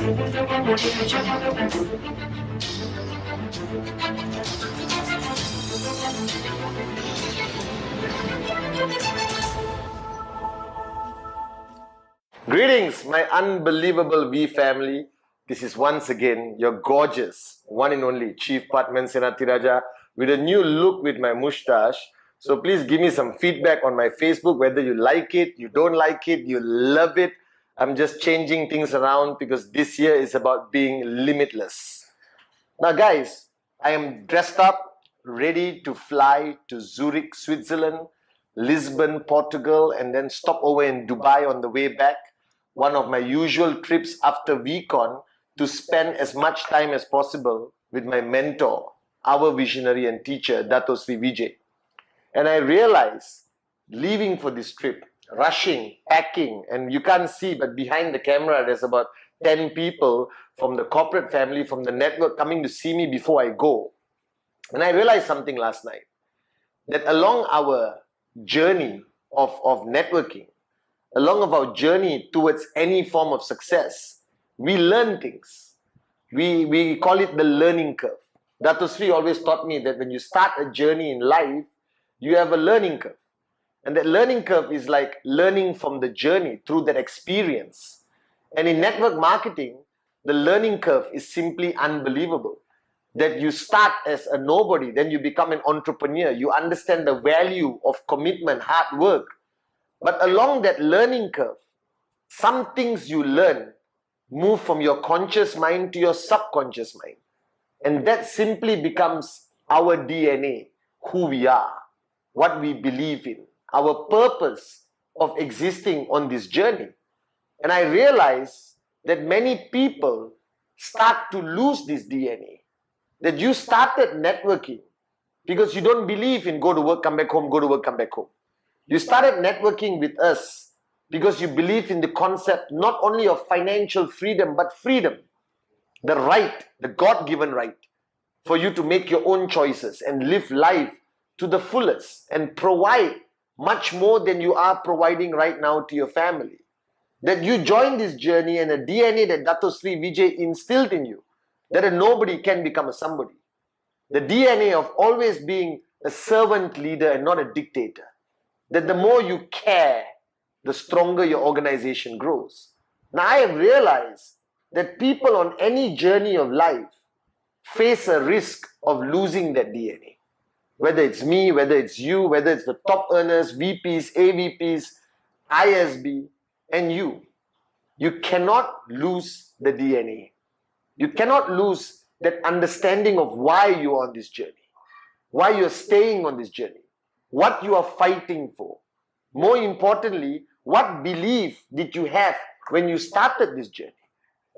Greetings, my unbelievable V family. This is once again your gorgeous, one and only Chief Patman Senatiraja with a new look with my moustache. So please give me some feedback on my Facebook, whether you like it, you don't like it, you love it. I'm just changing things around because this year is about being limitless. Now guys, I am dressed up, ready to fly to Zurich, Switzerland, Lisbon, Portugal, and then stop over in Dubai on the way back. One of my usual trips after VCon to spend as much time as possible with my mentor, our visionary and teacher, Dato Sri Vijay. And I realized, leaving for this trip, rushing, packing, and you can't see, but behind the camera, there's about 10 people from the corporate family, from the network coming to see me before I go. And I realized something last night, that along our journey of networking, along of our journey towards any form of success, we learn things. We call it the learning curve. Dato Sri always taught me that when you start a journey in life, you have a learning curve. And that learning curve is like learning from the journey through that experience. And in network marketing, the learning curve is simply unbelievable. That you start as a nobody, then you become an entrepreneur. You understand the value of commitment, hard work. But along that learning curve, some things you learn move from your conscious mind to your subconscious mind. And that simply becomes our DNA, who we are, what we believe in, our purpose of existing on this journey. And I realize that many people start to lose this DNA. That you started networking because you don't believe in go to work, come back home, go to work, come back home. You started networking with us because you believe in the concept not only of financial freedom, but freedom. The right, the God-given right for you to make your own choices and live life to the fullest and provide much more than you are providing right now to your family. That you join this journey and a DNA that Dato Sri Vijay instilled in you, that a nobody can become a somebody. The DNA of always being a servant leader and not a dictator. That the more you care, the stronger your organization grows. Now I have realized that people on any journey of life face a risk of losing that DNA. Whether it's me, whether it's you, whether it's the top earners, VPs, AVPs, ISB, and you. You cannot lose the DNA. You cannot lose that understanding of why you are on this journey, why you're staying on this journey, what you are fighting for. More importantly, what belief did you have when you started this journey?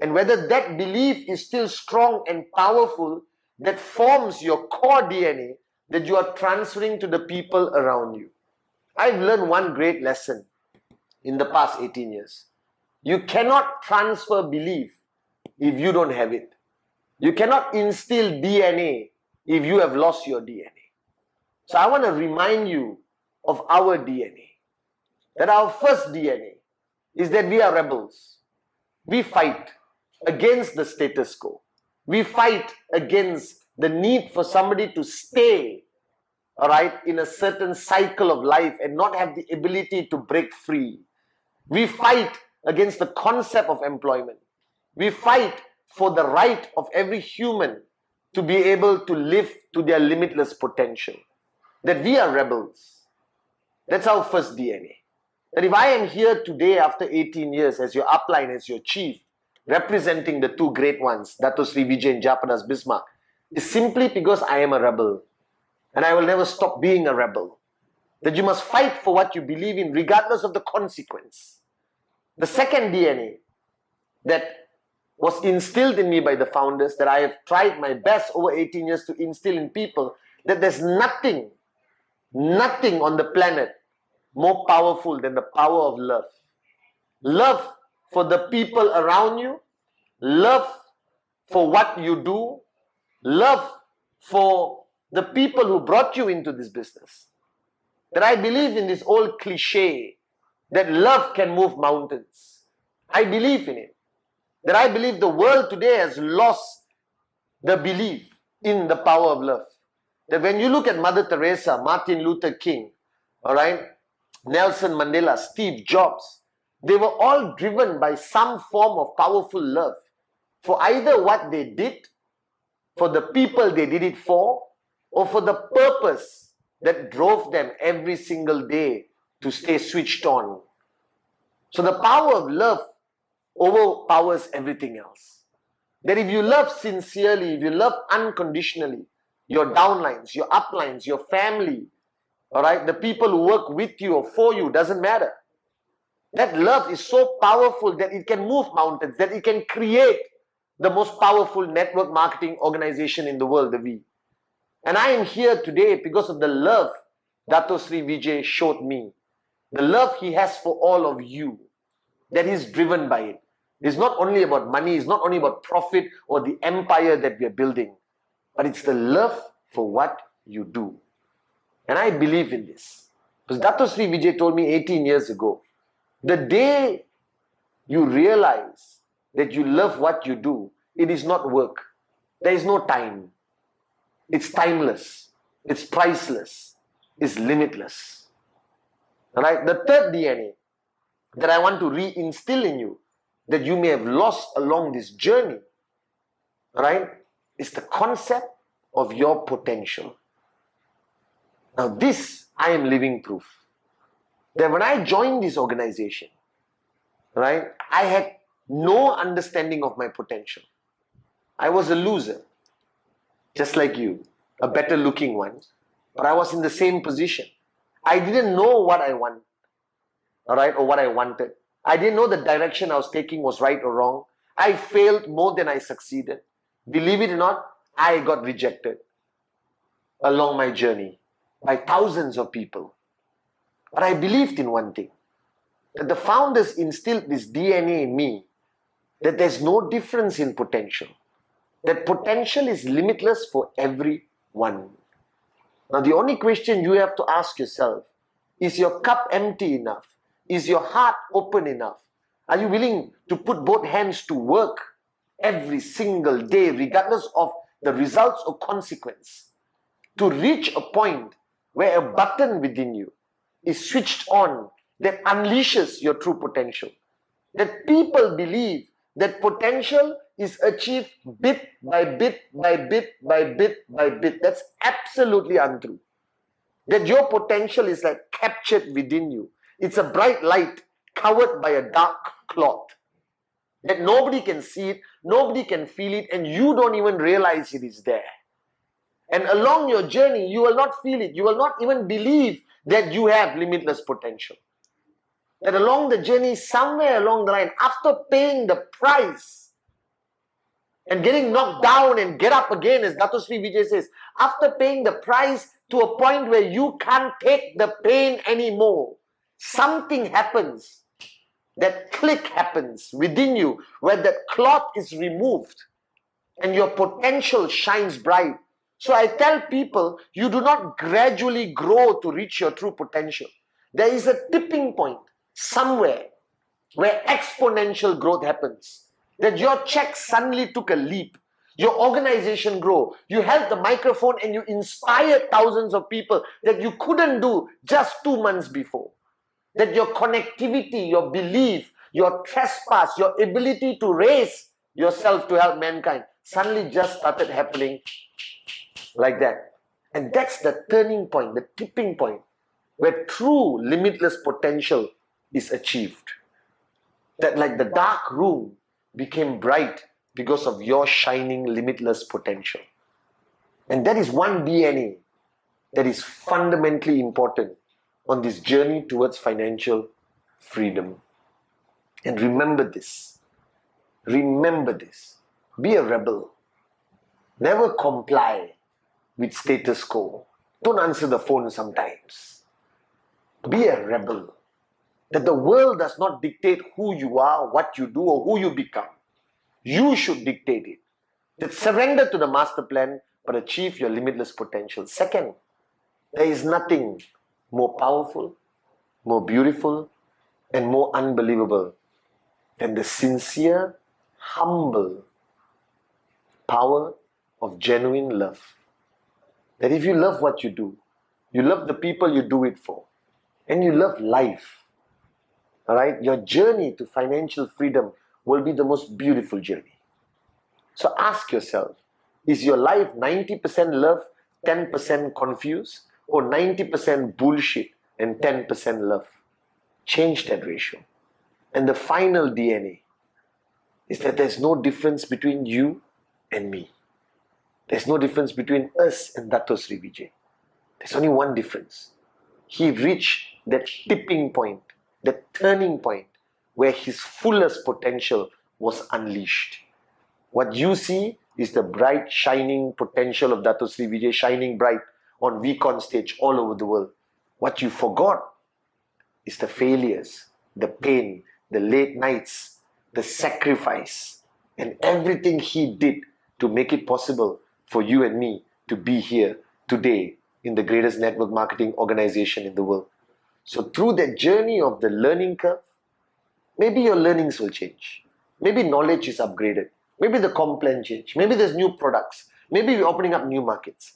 And whether that belief is still strong and powerful that forms your core DNA that you are transferring to the people around you. I've learned one great lesson in the past 18 years. You cannot transfer belief if you don't have it. You cannot instill DNA if you have lost your DNA. So I want to remind you of our DNA. That our first DNA is that we are rebels. We fight against the status quo. We fight against the need for somebody to stay, all right, in a certain cycle of life and not have the ability to break free. We fight against the concept of employment. We fight for the right of every human to be able to live to their limitless potential. That we are rebels. That's our first DNA. That if I am here today after 18 years as your upline, as your chief, representing the two great ones, Dato Sri Vijay and Japadas Bismarck, is simply because I am a rebel. And I will never stop being a rebel. That you must fight for what you believe in regardless of the consequence. The second DNA that was instilled in me by the founders, that I have tried my best over 18 years to instill in people, that there's nothing on the planet more powerful than the power of love. Love for the people around you, love for what you do, love for the people who brought you into this business. That I believe in this old cliche that love can move mountains. I believe in it. That I believe the world today has lost the belief in the power of love. That when you look at Mother Teresa, Martin Luther King, all right, Nelson Mandela, Steve Jobs, they were all driven by some form of powerful love for either what they did, for the people they did it for, or for the purpose that drove them every single day to stay switched on. So the power of love overpowers everything else. That if you love sincerely, if you love unconditionally, your downlines, your uplines, your family, all right, the people who work with you or for you, doesn't matter. That love is so powerful that it can move mountains, that it can create the most powerful network marketing organization in the world, the V. And I am here today because of the love Dato Sri Vijay showed me. The love he has for all of you, that he's driven by it. It's not only about money, it's not only about profit or the empire that we are building, but it's the love for what you do. And I believe in this. Because Dato Sri Vijay told me 18 years ago, the day you realize that you love what you do, it is not work. There is no time. It's timeless. It's priceless. It's limitless. Alright? The third DNA that I want to reinstill in you, that you may have lost along this journey, right, is the concept of your potential. Now this, I am living proof. That when I joined this organization, right, I had no understanding of my potential. I was a loser, just like you, a better looking one, but I was in the same position. I didn't know what I want, all right, or what I wanted. I didn't know the direction I was taking was right or wrong. I failed more than I succeeded. Believe it or not, I got rejected along my journey by thousands of people. But I believed in one thing, that the founders instilled this DNA in me, that there's no difference in potential. That potential is limitless for everyone. Now the only question you have to ask yourself, is your cup empty enough? Is your heart open enough? Are you willing to put both hands to work every single day, regardless of the results or consequence, to reach a point where a button within you is switched on that unleashes your true potential? That people believe that potential is achieved bit by bit by bit by bit by bit. That's absolutely untrue. That your potential is like captured within you. It's a bright light covered by a dark cloth. That nobody can see it, nobody can feel it, and you don't even realize it is there. And along your journey, you will not feel it. You will not even believe that you have limitless potential. That along the journey, somewhere along the line, after paying the price and getting knocked down and get up again, as Dato Sri Vijay says, after paying the price to a point where you can't take the pain anymore, something happens. That click happens within you where that cloth is removed and your potential shines bright. So I tell people, you do not gradually grow to reach your true potential. There is a tipping point somewhere where exponential growth happens. That your check suddenly took a leap. Your organization grow. You held the microphone and you inspired thousands of people that you couldn't do just 2 months before. That your connectivity, your belief, your trespass, your ability to raise yourself to help mankind suddenly just started happening like that. And that's the turning point, the tipping point, where true limitless potential is achieved. That like the dark room became bright because of your shining limitless potential. And that is one DNA that is fundamentally important on this journey towards financial freedom. And remember this. Remember this. Be a rebel. Never comply with status quo. Don't answer the phone sometimes. Be a rebel. That the world does not dictate who you are, what you do, or who you become. You should dictate it. That surrender to the master plan, but achieve your limitless potential. Second, there is nothing more powerful, more beautiful, and more unbelievable than the sincere humble power of genuine love. That if you love what you do, you love the people you do it for, and you love life, all right, your journey to financial freedom will be the most beautiful journey. So ask yourself, is your life 90% love, 10% confused, or 90% bullshit and 10% love? Change that ratio. And the final DNA is that there's no difference between you and me. There's no difference between us and Dato Sri Vijay. There's only one difference. He reached that tipping point, that turning point, where his fullest potential was unleashed. What you see is the bright, shining potential of Dato Sri Vijay shining bright on VCon stage all over the world. What you forgot is the failures, the pain, the late nights, the sacrifice, and everything he did to make it possible for you and me to be here today in the greatest network marketing organization in the world. So through that journey of the learning curve, maybe your learnings will change. Maybe knowledge is upgraded. Maybe the comp plan change. Maybe there's new products. Maybe we're opening up new markets.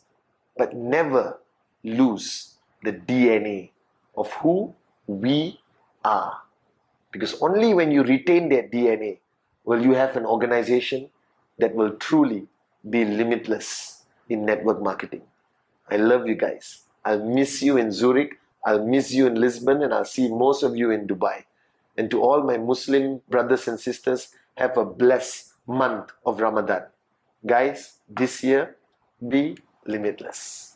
But never lose the DNA of who we are. Because only when you retain that DNA will you have an organization that will truly be limitless in network marketing. I love you guys. I'll miss you in Zurich. I'll miss you in Lisbon, and I'll see most of you in Dubai. And to all my Muslim brothers and sisters, have a blessed month of Ramadan. Guys, this year, be limitless.